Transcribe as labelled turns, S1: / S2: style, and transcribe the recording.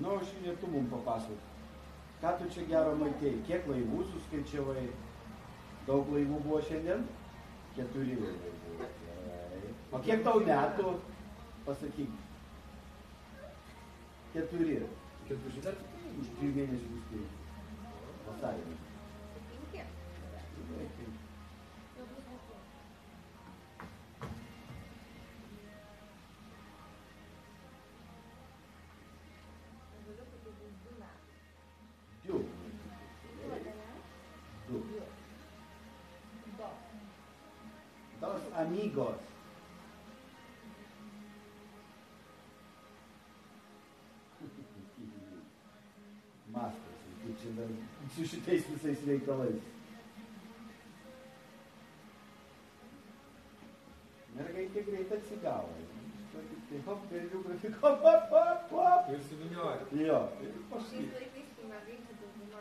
S1: Nu, šiandien tu mums papasakok. Ką tu čia gero matėjai? Kiek laivų suskaičiavai? Daug laivų buvo šiandien? 4 laivai buvo. O kiek tau metų? Pasakyk. 4.
S2: 4 dar?
S1: Už 3 mėnesių viskui. Vasarį.
S3: 5.
S1: Dos amigos. Mastas, kaip čia dar su šitais visais reikalais. Mergaitė greit atsigavo. Tai hop, berniukas, hop, hop, hop, hop.
S2: Ir suvynioja.
S1: Jo.
S3: Šiais laikais